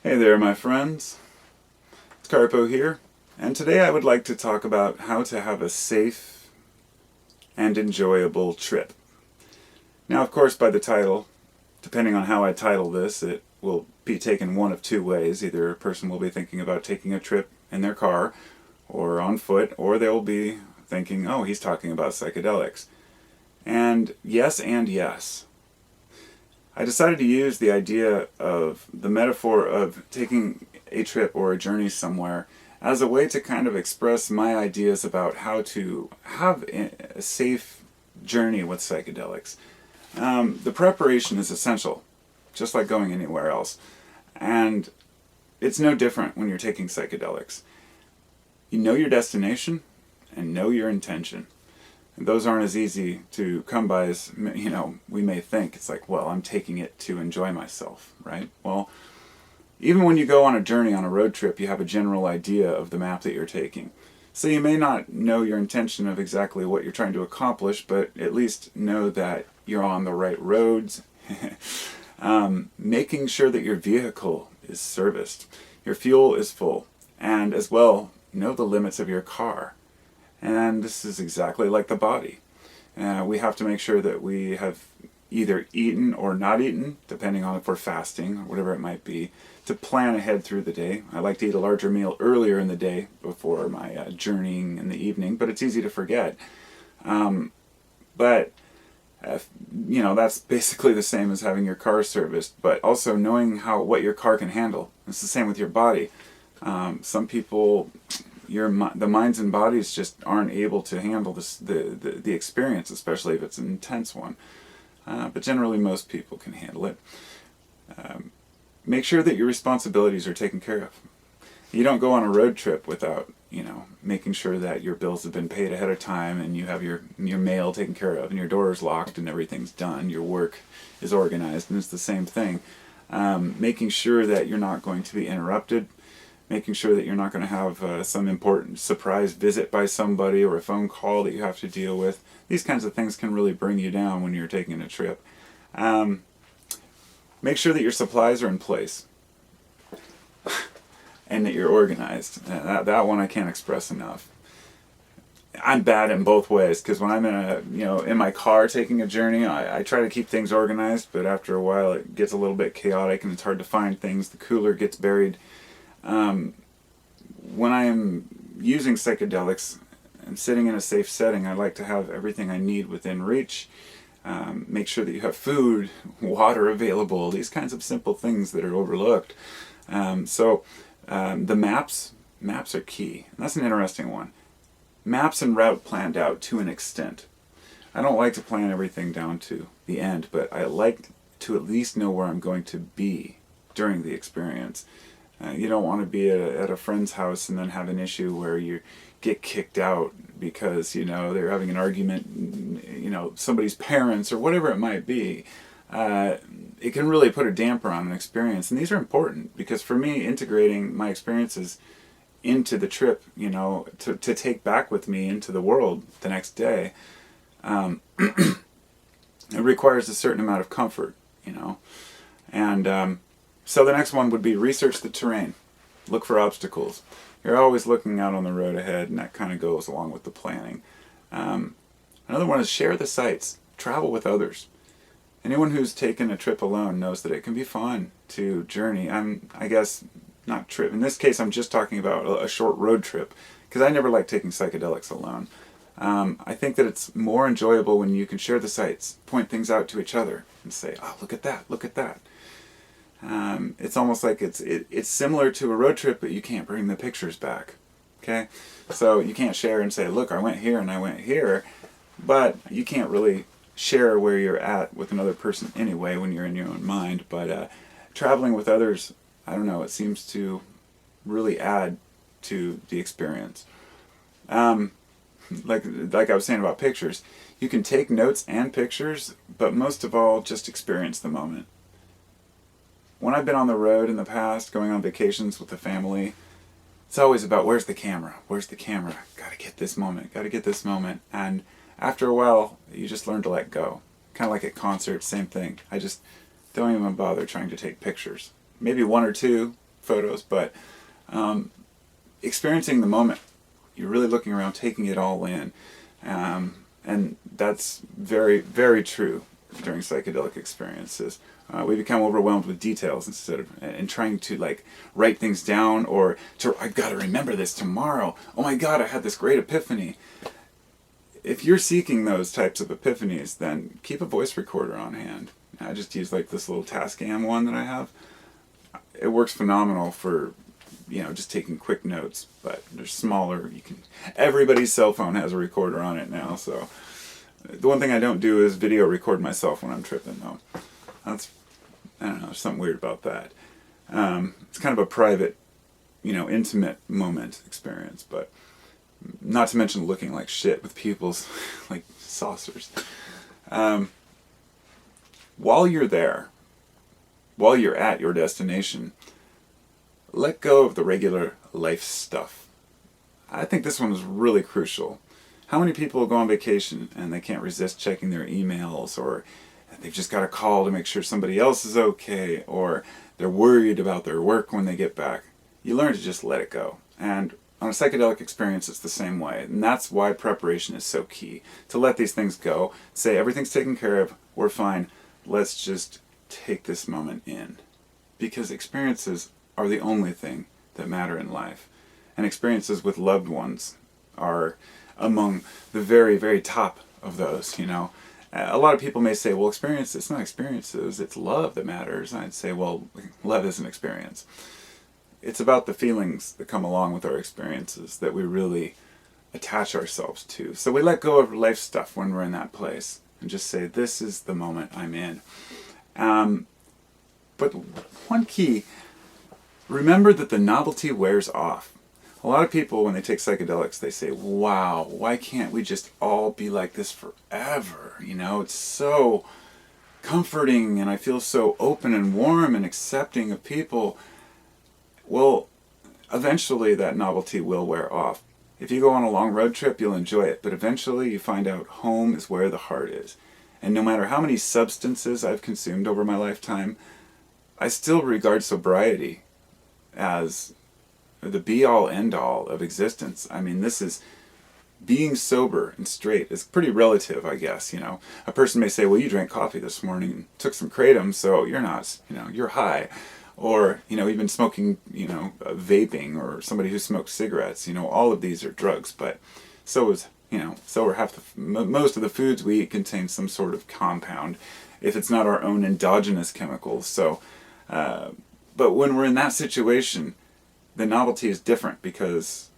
Hey there, my friends. It's Carpo here, and today I would like to talk about how to have a safe and enjoyable trip. Now, of course, by the title, depending on how I title this, it will be taken one of two ways. Either a person will be thinking about taking a trip in their car or on foot, or they'll be thinking, oh, he's talking about psychedelics. And yes. I decided to use the idea of the metaphor of taking a trip or a journey somewhere as a way to kind of express my ideas about how to have a safe journey with psychedelics. The preparation is essential, just like going anywhere else. And it's no different when you're taking psychedelics. You know your destination and know your intention. And those aren't as easy to come by as, we may think. It's like, well, I'm taking it to enjoy myself, right? Well, even when you go on a journey on a road trip, you have a general idea of the map that you're taking. So you may not know your intention of exactly what you're trying to accomplish, but at least know that you're on the right roads. Making sure that your vehicle is serviced, your fuel is full, and as well, know the limits of your car. And this is exactly like the body. We have to make sure that we have either eaten or not eaten, depending on if we're fasting or whatever it might be, to plan ahead through the day. I like to eat a larger meal earlier in the day before my journeying in the evening, but it's easy to forget. That's basically the same as having your car serviced, but also knowing what your car can handle. It's the same with your body. Some people, the minds and bodies just aren't able to handle the experience, especially if it's an intense one. But generally, most people can handle it. Make sure that your responsibilities are taken care of. You don't go on a road trip without, making sure that your bills have been paid ahead of time and you have your mail taken care of and your door is locked and everything's done. Your work is organized, and it's the same thing. Making sure that you're not going to be interrupted. Making sure that you're not going to have some important surprise visit by somebody or a phone call that you have to deal with. These kinds of things can really bring you down when you're taking a trip. Make sure that your supplies are in place and that you're organized. That one I can't express enough. I'm bad in both ways, because when I'm in my car taking a journey, I try to keep things organized, but after a while it gets a little bit chaotic and it's hard to find things. The cooler gets buried. When I am using psychedelics and sitting in a safe setting, I like to have everything I need within reach. Make sure that you have food, water available, these kinds of simple things that are overlooked. The maps are key. And that's an interesting one. Maps and route planned out to an extent. I don't like to plan everything down to the end, but I like to at least know where I'm going to be during the experience. You don't want to be at a friend's house and then have an issue where you get kicked out because, they're having an argument, somebody's parents or whatever it might be. It can really put a damper on an experience. And these are important because for me, integrating my experiences into the trip, to take back with me into the world the next day, it requires a certain amount of comfort, And so the next one would be research the terrain. Look for obstacles. You're always looking out on the road ahead, and that kind of goes along with the planning. Another one is share the sights. Travel with others. Anyone who's taken a trip alone knows that it can be fun to journey. Not trip. In this case, I'm just talking about a short road trip, because I never like taking psychedelics alone. I think that it's more enjoyable when you can share the sights, point things out to each other, and say, oh, look at that, look at that. It's almost like it's similar to a road trip, but you can't bring the pictures back. Okay? So you can't share and say, look, I went here and I went here, but you can't really share where you're at with another person anyway when you're in your own mind. But traveling with others, I don't know, it seems to really add to the experience. Like I was saying about pictures, you can take notes and pictures, but most of all, just experience the moment. When I've been on the road in the past, going on vacations with the family, it's always about where's the camera? Where's the camera? Gotta get this moment. And after a while, you just learn to let go. Kind of like at concerts, same thing. I just don't even bother trying to take pictures. Maybe one or two, photos, but experiencing the moment. You're really looking around, taking it all in. And that's very, very true during psychedelic experiences. We become overwhelmed with details instead of and trying to like write things down, or I've got to remember this tomorrow. Oh my God, I had this great epiphany. If you're seeking those types of epiphanies, then keep a voice recorder on hand. I just use like this little Tascam one that I have. It works phenomenal for, just taking quick notes, but they're smaller. Everybody's cell phone has a recorder on it now, so the one thing I don't do is video record myself when I'm tripping, though. I don't know, there's something weird about that. It's kind of a private, intimate moment experience, but not to mention looking like shit with pupils like saucers. While you're there, while you're at your destination, let go of the regular life stuff. I think this one is really crucial. How many people go on vacation and they can't resist checking their emails, or they've just got a call to make sure somebody else is okay, or they're worried about their work when they get back? You learn to just let it go. And on a psychedelic experience, it's the same way. And that's why preparation is so key. To let these things go, say everything's taken care of, we're fine, let's just take this moment in. Because experiences are the only thing that matter in life. And experiences with loved ones are among the very, very top of those, A lot of people may say, well, it's not experiences, it's love that matters. And I'd say, well, love is an experience. It's about the feelings that come along with our experiences that we really attach ourselves to. So we let go of life stuff when we're in that place and just say, this is the moment I'm in. But one key, remember that the novelty wears off. A lot of people, when they take psychedelics, they say, wow, why can't we just all be like this forever? It's so comforting, and I feel so open and warm and accepting of people. Well, eventually that novelty will wear off. If you go on a long road trip, you'll enjoy it, but eventually you find out home is where the heart is. And no matter how many substances I've consumed over my lifetime, I still regard sobriety as the be-all, end-all of existence. I mean, this is being sober and straight. It's pretty relative, I guess, A person may say, well, you drank coffee this morning and took some kratom, so you're not, you're high. Or, you've been smoking, vaping, or somebody who smokes cigarettes. All of these are drugs, but so are most of the foods we eat contain some sort of compound, if it's not our own endogenous chemicals. So, but when we're in that situation, the novelty is different because,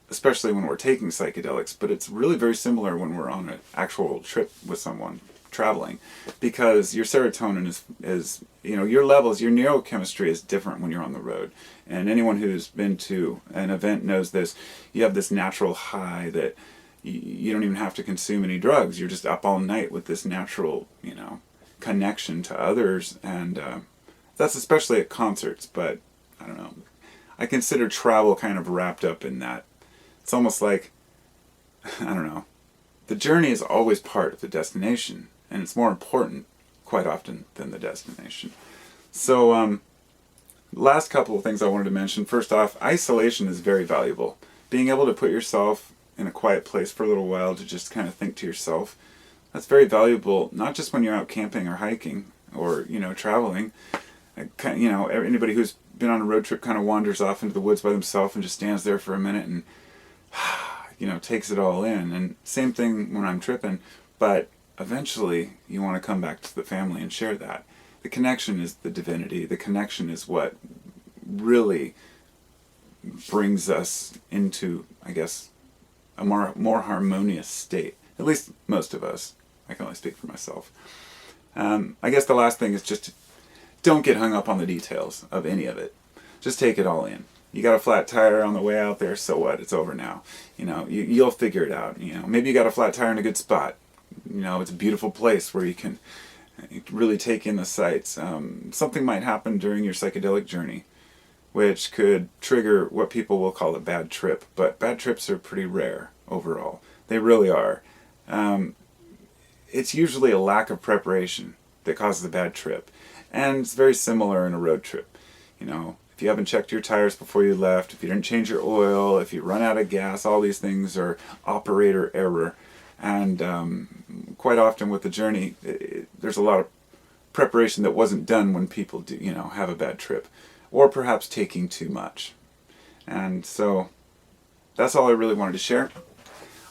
especially when we're taking psychedelics, but it's really very similar when we're on an actual trip with someone traveling, because your serotonin is your levels, your neurochemistry is different when you're on the road. And anyone who's been to an event knows this. You have this natural high that you don't even have to consume any drugs. You're just up all night with this natural, connection to others. And that's especially at concerts, but I don't know. I consider travel kind of wrapped up in that. It's almost like, I don't know, the journey is always part of the destination, and it's more important quite often than the destination. So, last couple of things I wanted to mention. First off, isolation is very valuable. Being able to put yourself in a quiet place for a little while to just kind of think to yourself, that's very valuable, not just when you're out camping or hiking or, traveling. Anybody who's been on a road trip kind of wanders off into the woods by themselves and just stands there for a minute and takes it all in. And same thing when I'm tripping, but eventually you want to come back to the family and share that. The connection is the divinity. The connection is what really brings us into, I guess, a more harmonious state. At least most of us. I can only speak for myself. I guess the last thing is just don't get hung up on the details of any of it. Just take it all in. You got a flat tire on the way out there, so what? It's over now. You'll figure it out. Maybe you got a flat tire in a good spot. It's a beautiful place where you can really take in the sights. Something might happen during your psychedelic journey, which could trigger what people will call a bad trip. But bad trips are pretty rare overall. They really are. It's usually a lack of preparation that causes a bad trip. And it's very similar in a road trip. if you haven't checked your tires before you left, if you didn't change your oil, if you run out of gas, all these things are operator error. And quite often with the journey, there's a lot of preparation that wasn't done when people do, have a bad trip, or perhaps taking too much. And so that's all I really wanted to share.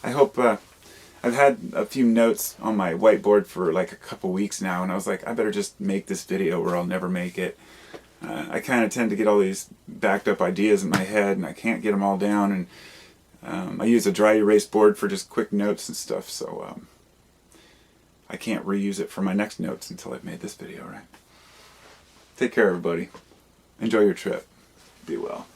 I hope I've had a few notes on my whiteboard for like a couple weeks now, and I was like, I better just make this video or I'll never make it. I kind of tend to get all these backed up ideas in my head, and I can't get them all down, and I use a dry erase board for just quick notes and stuff, so I can't reuse it for my next notes until I've made this video, right? Take care, everybody. Enjoy your trip. Be well.